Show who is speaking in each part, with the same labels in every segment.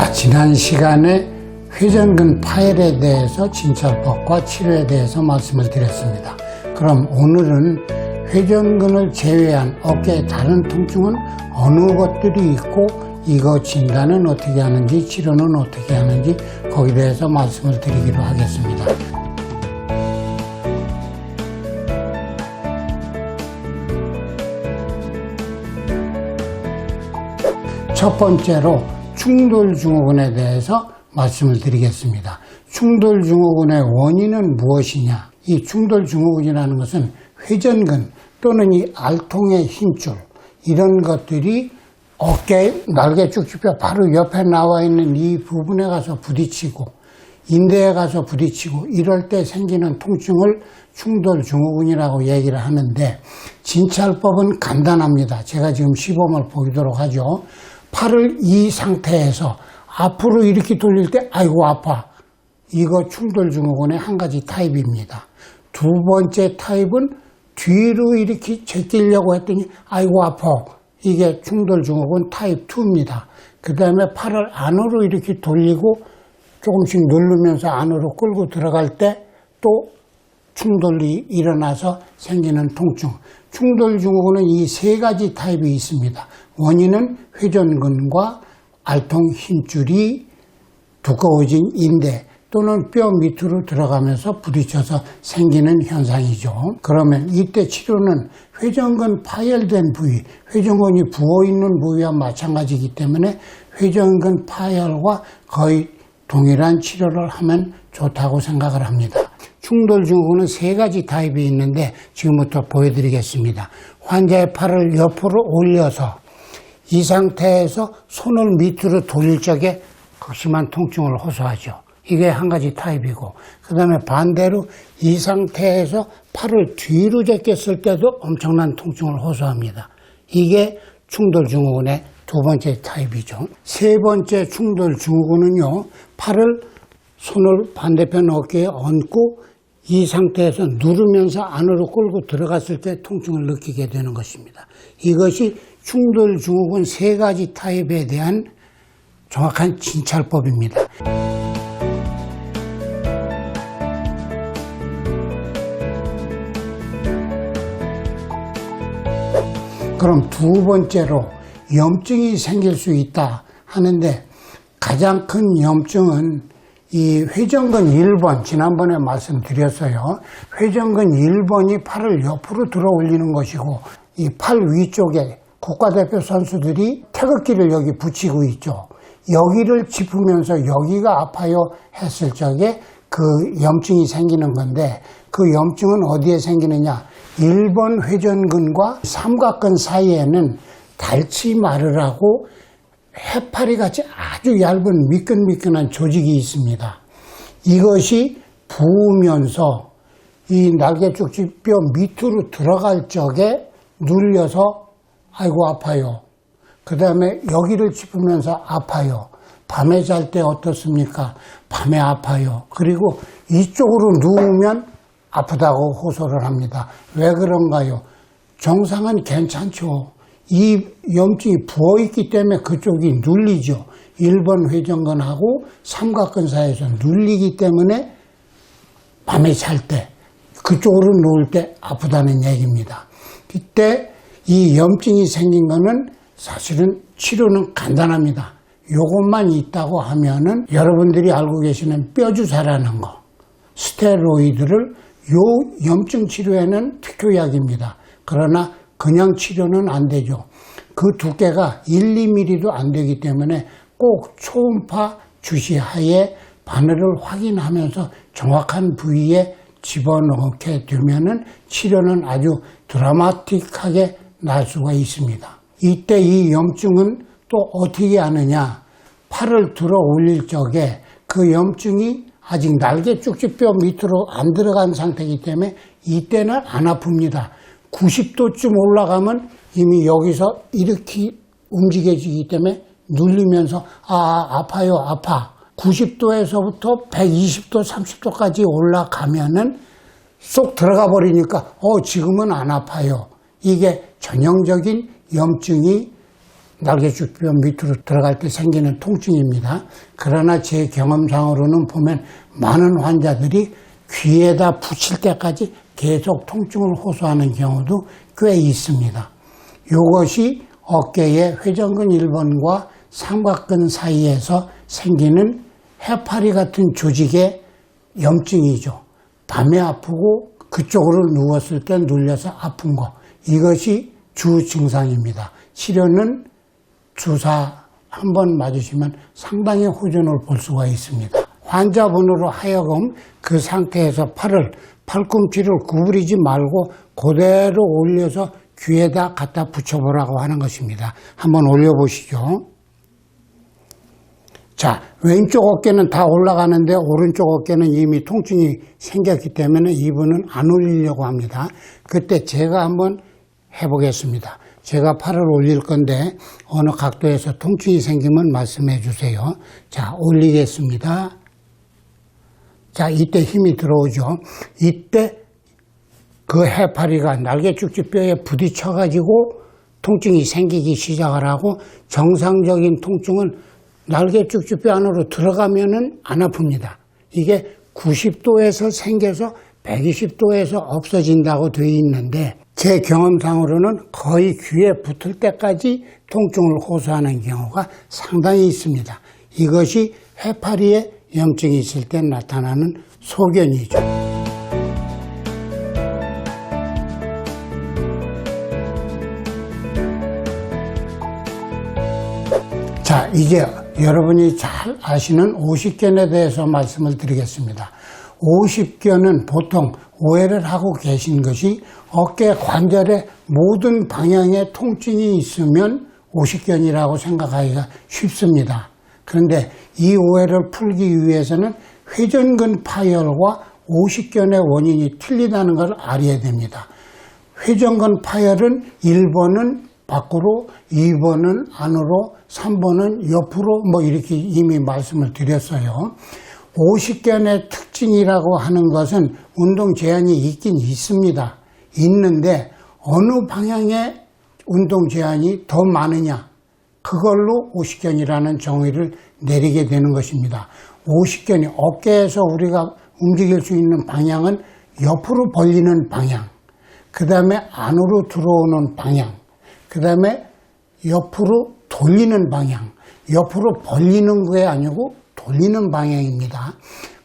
Speaker 1: 자, 지난 시간에 회전근 파열에 대해서 진찰법과 치료에 대해서 말씀을 드렸습니다. 그럼 오늘은 회전근을 제외한 어깨의 다른 통증은 어느 것들이 있고 이거 진단은 어떻게 하는지 치료는 어떻게 하는지 거기에 대해서 말씀을 드리기로 하겠습니다. 첫 번째로 충돌증후군에 대해서 말씀을 드리겠습니다. 충돌증후군의 원인은 무엇이냐? 이 충돌증후군이라는 것은 회전근 또는 이 알통의 힘줄 이런 것들이 어깨, 날개축지뼈 바로 옆에 나와 있는 이 부분에 가서 부딪히고 인대에 가서 부딪히고 이럴 때 생기는 통증을 충돌증후군이라고 얘기를 하는데 진찰법은 간단합니다. 제가 지금 시범을 보이도록 하죠. 팔을 이 상태에서 앞으로 이렇게 돌릴 때 아이고 아파. 이거 충돌증후군의 한 가지 타입입니다. 두 번째 타입은 뒤로 이렇게 제끼려고 했더니 아이고 아파. 이게 충돌증후군 타입 2입니다. 그 다음에 팔을 안으로 이렇게 돌리고 조금씩 누르면서 안으로 끌고 들어갈 때 또 충돌이 일어나서 생기는 통증. 충돌증후군은 이 세 가지 타입이 있습니다. 원인은 회전근과 알통 힘줄이 두꺼워진 인대 또는 뼈 밑으로 들어가면서 부딪혀서 생기는 현상이죠. 그러면 이때 치료는 회전근 파열된 부위, 회전근이 부어있는 부위와 마찬가지이기 때문에 회전근 파열과 거의 동일한 치료를 하면 좋다고 생각을 합니다. 충돌증후군은 세 가지 타입이 있는데 지금부터 보여드리겠습니다. 환자의 팔을 옆으로 올려서 이 상태에서 손을 밑으로 돌릴 적에 극심한 통증을 호소하죠. 이게 한 가지 타입이고 그 다음에 반대로 이 상태에서 팔을 뒤로 제꼈을 때도 엄청난 통증을 호소합니다. 이게 충돌증후군의 두 번째 타입이죠. 세 번째 충돌증후군은요. 손을 반대편 어깨에 얹고 이 상태에서 누르면서 안으로 끌고 들어갔을 때 통증을 느끼게 되는 것입니다. 이것이 충돌증후군 세 가지 타입에 대한 정확한 진찰법입니다. 그럼 두 번째로 염증이 생길 수 있다 하는데 가장 큰 염증은 이 회전근 1번 지난번에 말씀드렸어요. 회전근 1번이 팔을 옆으로 들어 올리는 것이고 이 팔 위쪽에 국가대표 선수들이 태극기를 여기 붙이고 있죠. 여기를 짚으면서 여기가 아파요 했을 적에 그 염증이 생기는 건데 그 염증은 어디에 생기느냐? 1번 회전근과 삼각근 사이에는 달치마르라고 해파리 같이 아주 얇은 미끈미끈한 조직이 있습니다. 이것이 부으면서 이 날개축지뼈 밑으로 들어갈 적에 눌려서 아이고 아파요. 그 다음에 여기를 짚으면서 아파요. 밤에 잘 때 어떻습니까? 밤에 아파요. 그리고 이쪽으로 누우면 아프다고 호소를 합니다. 왜 그런가요? 정상은 괜찮죠. 이 염증이 부어있기 때문에 그쪽이 눌리죠. 1번 회전근하고 삼각근 사이에서 눌리기 때문에 밤에 잘 때 그쪽으로 누울 때 아프다는 얘기입니다. 그때 이 염증이 생긴 거는 사실은 치료는 간단합니다. 요것만 있다고 하면은 여러분들이 알고 계시는 뼈주사라는 거, 스테로이드를 요 염증 치료에는 특효약입니다. 그러나 그냥 치료는 안 되죠. 그 두께가 1, 2mm도 안 되기 때문에 꼭 초음파 주시하에 바늘을 확인하면서 정확한 부위에 집어넣게 되면은 치료는 아주 드라마틱하게 날 수가 있습니다. 이때 이 염증은 또 어떻게 하느냐? 팔을 들어 올릴 적에 그 염증이 아직 날개축지뼈 밑으로 안 들어간 상태이기 때문에 이때는 안 아픕니다. 90도쯤 올라가면 이미 여기서 이렇게 움직여지기 때문에 눌리면서 아파요 아파. 90도에서부터 120도 30도까지 올라가면은 쏙 들어가 버리니까 지금은 안 아파요. 이게 전형적인 염증이 날개축뼈 밑으로 들어갈 때 생기는 통증입니다. 그러나 제 경험상으로는 보면 많은 환자들이 귀에다 붙일 때까지 계속 통증을 호소하는 경우도 꽤 있습니다. 이것이 어깨의 회전근 1번과 삼각근 사이에서 생기는 해파리 같은 조직의 염증이죠. 밤에 아프고 그쪽으로 누웠을 때 눌려서 아픈 거, 이것이 주 증상입니다. 치료는 주사 한 번 맞으시면 상당히 호전을 볼 수가 있습니다. 환자분으로 하여금 그 상태에서 팔꿈치를 구부리지 말고 그대로 올려서 귀에다 갖다 붙여보라고 하는 것입니다. 한번 올려보시죠. 자, 왼쪽 어깨는 다 올라가는데 오른쪽 어깨는 이미 통증이 생겼기 때문에 이분은 안 올리려고 합니다. 그때 제가 한번 해보겠습니다. 제가 팔을 올릴 건데 어느 각도에서 통증이 생기면 말씀해 주세요. 자, 올리겠습니다. 자, 이때 힘이 들어오죠. 이때 그 해파리가 날개축지뼈에 부딪혀가지고 통증이 생기기 시작을 하고, 정상적인 통증은 날개축지뼈 안으로 들어가면은 안 아픕니다. 이게 90도에서 생겨서 120도에서 없어진다고 되어 있는데, 제 경험상으로는 거의 귀에 붙을 때까지 통증을 호소하는 경우가 상당히 있습니다. 이것이 해파리에 염증이 있을 때 나타나는 소견이죠. 자, 이제 여러분이 잘 아시는 오십견에 대해서 말씀을 드리겠습니다. 오십견은 보통 오해를 하고 계신 것이 어깨 관절의 모든 방향에 통증이 있으면 오십견이라고 생각하기가 쉽습니다. 그런데 이 오해를 풀기 위해서는 회전근 파열과 오십견의 원인이 틀리다는 걸 알아야 됩니다. 회전근 파열은 1번은 밖으로, 2번은 안으로, 3번은 옆으로, 이렇게 이미 말씀을 드렸어요. 오십견의 특징이라고 하는 것은 운동 제한이 있긴 있습니다. 있는데 어느 방향의 운동 제한이 더 많으냐, 그걸로 오십견이라는 정의를 내리게 되는 것입니다. 오십견이 어깨에서 우리가 움직일 수 있는 방향은 옆으로 벌리는 방향, 그 다음에 안으로 들어오는 방향, 그 다음에 옆으로 돌리는 방향, 옆으로 벌리는 게 아니고 돌리는 방향입니다.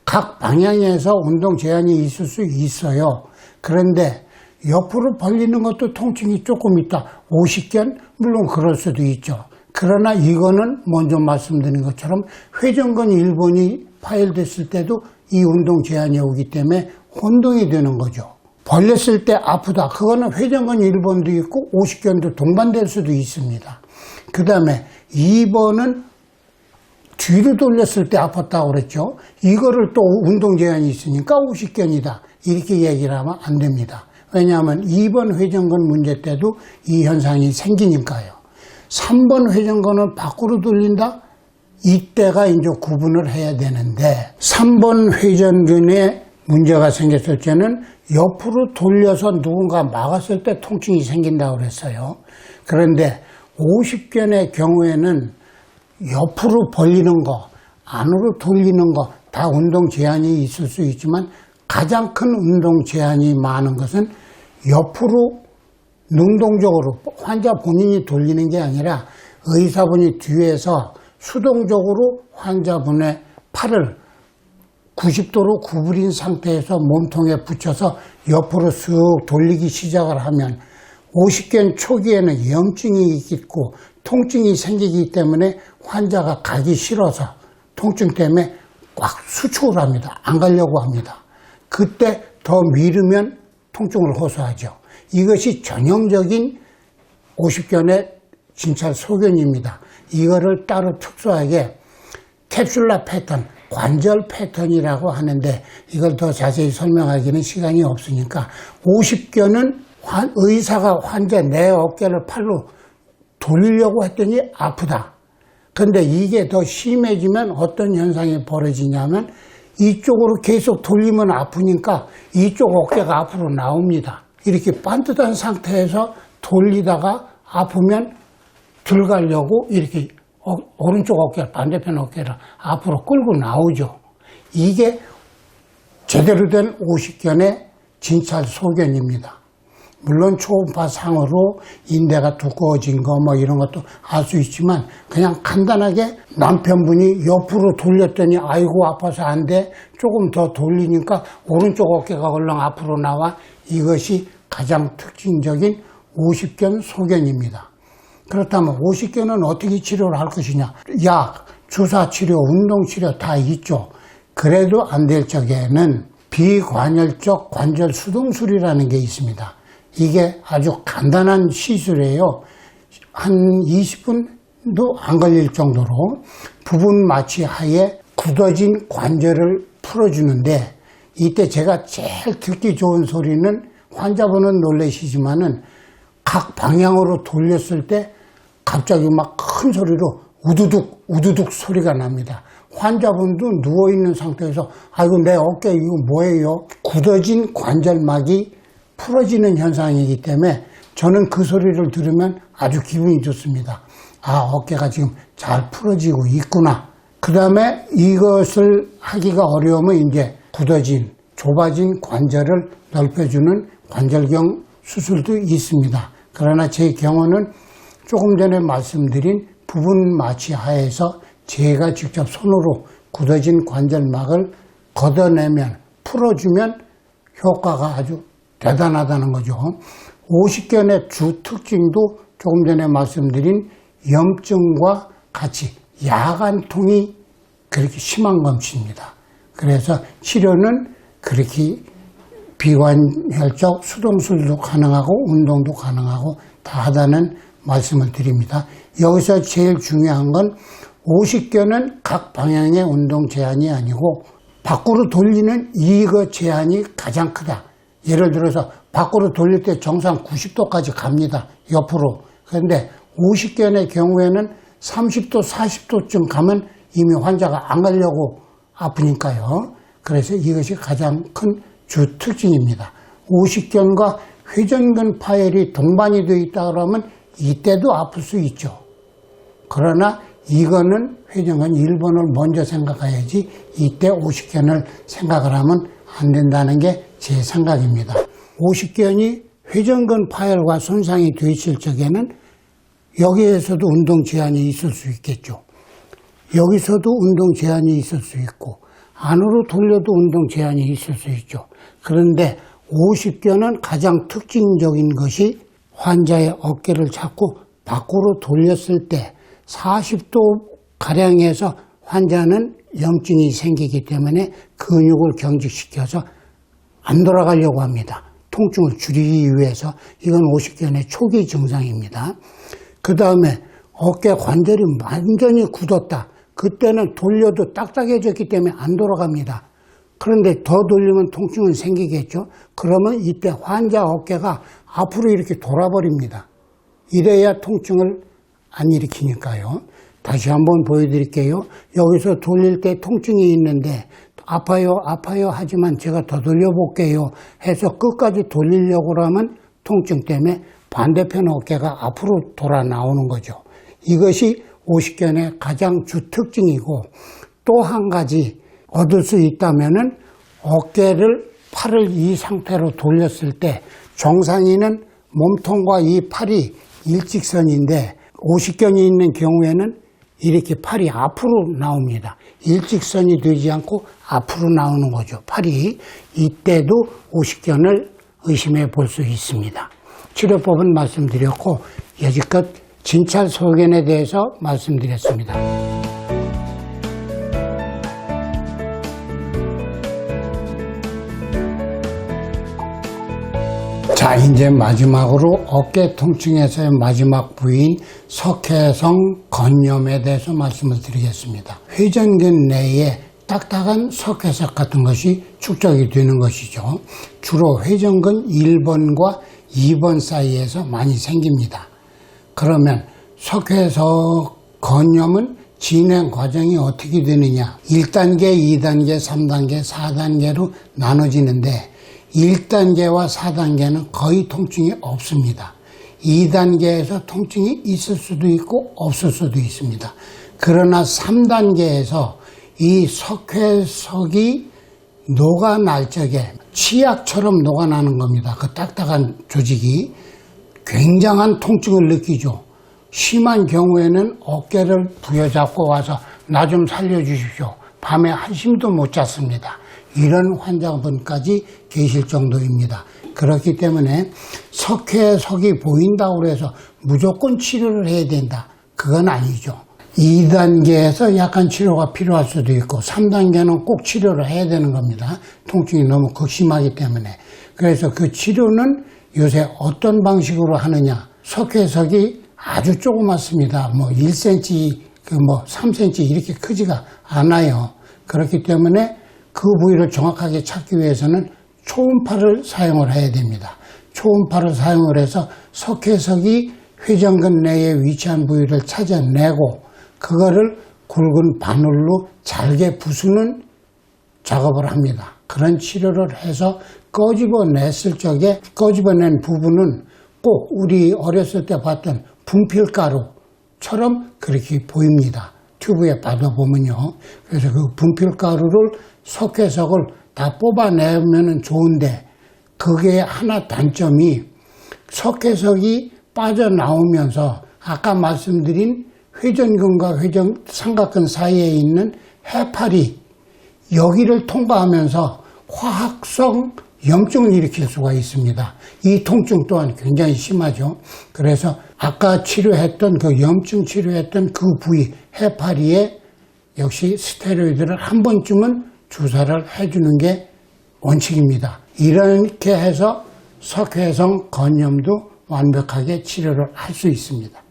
Speaker 1: 각 방향에서 운동 제한이 있을 수 있어요. 그런데 옆으로 벌리는 것도 통증이 조금 있다. 오십견? 물론 그럴 수도 있죠. 그러나 이거는 먼저 말씀드린 것처럼 회전근 1번이 파열됐을 때도 이 운동 제한이 오기 때문에 혼동이 되는 거죠. 벌렸을 때 아프다. 그거는 회전근 1번도 있고 오십견도 동반될 수도 있습니다. 그 다음에 2번은 뒤로 돌렸을 때 아팠다고 그랬죠. 이거를 또 운동 제한이 있으니까 오십견이다. 이렇게 얘기를 하면 안 됩니다. 왜냐하면 2번 회전근 문제 때도 이 현상이 생기니까요. 3번 회전근을 밖으로 돌린다? 이때가 이제 구분을 해야 되는데, 3번 회전근에 문제가 생겼을 때는 옆으로 돌려서 누군가 막았을 때 통증이 생긴다고 그랬어요. 그런데 오십견의 경우에는 옆으로 벌리는 거, 안으로 돌리는 거 다 운동 제한이 있을 수 있지만 가장 큰 운동 제한이 많은 것은 옆으로 능동적으로 환자 본인이 돌리는 게 아니라 의사분이 뒤에서 수동적으로 환자분의 팔을 90도로 구부린 상태에서 몸통에 붙여서 옆으로 쓱 돌리기 시작을 하면, 오십견 초기에는 염증이 있고 통증이 생기기 때문에 환자가 가기 싫어서 통증 때문에 꽉 수축을 합니다. 안 가려고 합니다. 그때 더 미루면 통증을 호소하죠. 이것이 전형적인 오십견의 진찰 소견입니다. 이거를 따로 특수하게 캡슐라 패턴, 관절 패턴이라고 하는데, 이걸 더 자세히 설명하기는 시간이 없으니까, 오십견은 의사가 환자 내 어깨를 팔로 돌리려고 했더니 아프다. 근데 이게 더 심해지면 어떤 현상이 벌어지냐면, 이쪽으로 계속 돌리면 아프니까 이쪽 어깨가 앞으로 나옵니다. 이렇게 반듯한 상태에서 돌리다가 아프면 들어가려고 이렇게 오른쪽 어깨, 반대편 어깨를 앞으로 끌고 나오죠. 이게 제대로 된 오십견의 진찰 소견입니다. 물론 초음파상으로 인대가 두꺼워진 거 뭐 이런 것도 알 수 있지만 그냥 간단하게 남편분이 옆으로 돌렸더니 아이고 아파서 안 돼. 조금 더 돌리니까 오른쪽 어깨가 얼렁 앞으로 나와. 이것이 가장 특징적인 오십견 소견입니다. 그렇다면 오십견은 어떻게 치료를 할 것이냐. 약, 주사치료, 운동치료 다 있죠. 그래도 안 될 적에는 비관열적 관절 수동술이라는 게 있습니다. 이게 아주 간단한 시술이에요. 한 20분도 안 걸릴 정도로 부분 마취 하에 굳어진 관절을 풀어주는데, 이때 제가 제일 듣기 좋은 소리는, 환자분은 놀라시지만은 각 방향으로 돌렸을 때 갑자기 막 큰 소리로 우두둑 우두둑 소리가 납니다. 환자분도 누워있는 상태에서 아이고 내 어깨 이거 뭐예요? 굳어진 관절막이 풀어지는 현상이기 때문에 저는 그 소리를 들으면 아주 기분이 좋습니다. 아, 어깨가 지금 잘 풀어지고 있구나. 그 다음에 이것을 하기가 어려우면 이제 굳어진, 좁아진 관절을 넓혀주는 관절경 수술도 있습니다. 그러나 제 경우는 조금 전에 말씀드린 부분 마취 하에서 제가 직접 손으로 굳어진 관절막을 걷어내면, 풀어주면 효과가 아주 대단하다는 거죠. 오십견의 주 특징도 조금 전에 말씀드린 염증과 같이 야간통이 그렇게 심한 것입니다. 그래서 치료는 그렇게 비관혈적 수동술도 가능하고 운동도 가능하고 다 하다는 말씀을 드립니다. 여기서 제일 중요한 건 오십견은 각 방향의 운동 제한이 아니고 밖으로 돌리는 이거 제한이 가장 크다. 예를 들어서 밖으로 돌릴 때 정상 90도까지 갑니다. 옆으로. 그런데 오십견의 경우에는 30도, 40도쯤 가면 이미 환자가 안 가려고 아프니까요. 그래서 이것이 가장 큰 주 특징입니다. 오십견과 회전근 파열이 동반이 되어 있다 그러면 이때도 아플 수 있죠. 그러나 이거는 회전근 1번을 먼저 생각해야지 이때 오십견을 생각을 하면 안 된다는 게 제 생각입니다. 오십견이 회전근 파열과 손상이 되어 있을 적에는 여기에서도 운동 제한이 있을 수 있겠죠. 여기서도 운동 제한이 있을 수 있고 안으로 돌려도 운동 제한이 있을 수 있죠. 그런데 오십견은 가장 특징적인 것이 환자의 어깨를 잡고 밖으로 돌렸을 때 40도가량에서 환자는 염증이 생기기 때문에 근육을 경직시켜서 안 돌아가려고 합니다. 통증을 줄이기 위해서. 이건 오십견의 초기 증상입니다. 그 다음에 어깨 관절이 완전히 굳었다. 그때는 돌려도 딱딱해졌기 때문에 안 돌아갑니다. 그런데 더 돌리면 통증은 생기겠죠. 그러면 이때 환자 어깨가 앞으로 이렇게 돌아버립니다. 이래야 통증을 안 일으키니까요. 다시 한번 보여드릴게요. 여기서 돌릴 때 통증이 있는데 아파요 아파요 하지만 제가 더 돌려볼게요 해서 끝까지 돌리려고 하면 통증 때문에 반대편 어깨가 앞으로 돌아 나오는 거죠. 이것이 오십견의 가장 주 특징이고, 또 한 가지 얻을 수 있다면은 어깨를, 팔을 이 상태로 돌렸을 때 정상인은 몸통과 이 팔이 일직선인데 오십견이 있는 경우에는 이렇게 팔이 앞으로 나옵니다. 일직선이 되지 않고 앞으로 나오는 거죠. 팔이. 이때도 오십견을 의심해 볼 수 있습니다. 치료법은 말씀드렸고 여지껏 진찰 소견에 대해서 말씀드렸습니다. 자, 이제 마지막으로 어깨 통증에서의 마지막 부위인 석회성 건염에 대해서 말씀을 드리겠습니다. 회전근 내에 딱딱한 석회석 같은 것이 축적이 되는 것이죠. 주로 회전근 1번과 2번 사이에서 많이 생깁니다. 그러면 석회석 건염은 진행 과정이 어떻게 되느냐. 1단계, 2단계, 3단계, 4단계로 나눠지는데 1단계와 4단계는 거의 통증이 없습니다. 2단계에서 통증이 있을 수도 있고 없을 수도 있습니다. 그러나 3단계에서 이 석회석이 녹아날 적에 치약처럼 녹아나는 겁니다. 그 딱딱한 조직이 굉장한 통증을 느끼죠. 심한 경우에는 어깨를 부여잡고 와서 나 좀 살려주십시오. 밤에 한숨도 못 잤습니다. 이런 환자분까지 계실 정도입니다. 그렇기 때문에 석회석이 보인다고 해서 무조건 치료를 해야 된다. 그건 아니죠. 2단계에서 약간 치료가 필요할 수도 있고 3단계는 꼭 치료를 해야 되는 겁니다. 통증이 너무 극심하기 때문에. 그래서 그 치료는 요새 어떤 방식으로 하느냐. 석회석이 아주 조그맣습니다. 뭐 1cm, 3cm 이렇게 크지가 않아요. 그렇기 때문에 그 부위를 정확하게 찾기 위해서는 초음파를 사용을 해야 됩니다. 초음파를 사용을 해서 석회석이 회전근 내에 위치한 부위를 찾아내고 그거를 굵은 바늘로 잘게 부수는 작업을 합니다. 그런 치료를 해서 꺼집어냈을 적에 꺼집어낸 부분은 꼭 우리 어렸을 때 봤던 분필가루처럼 그렇게 보입니다. 튜브에 받아보면요. 그래서 그 분필가루를 석회석을 다 뽑아내면 좋은데 그게 하나 단점이 석회석이 빠져나오면서 아까 말씀드린 회전근과 삼각근 사이에 있는 해파리 여기를 통과하면서 화학성 염증을 일으킬 수가 있습니다. 이 통증 또한 굉장히 심하죠. 그래서 아까 치료했던 그 염증 치료했던 그 부위 해파리에 역시 스테로이드를 한 번쯤은 주사를 해주는 게 원칙입니다. 이렇게 해서 석회성 건염도 완벽하게 치료를 할 수 있습니다.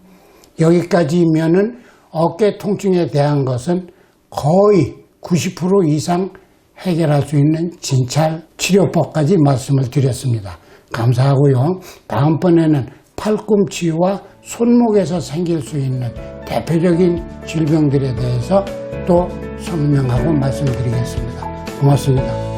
Speaker 1: 여기까지면은 어깨 통증에 대한 것은 거의 90% 이상 해결할 수 있는 진찰 치료법까지 말씀을 드렸습니다. 감사하고요. 다음번에는 팔꿈치와 손목에서 생길 수 있는 대표적인 질병들에 대해서 또 설명하고 말씀드리겠습니다. 고맙습니다.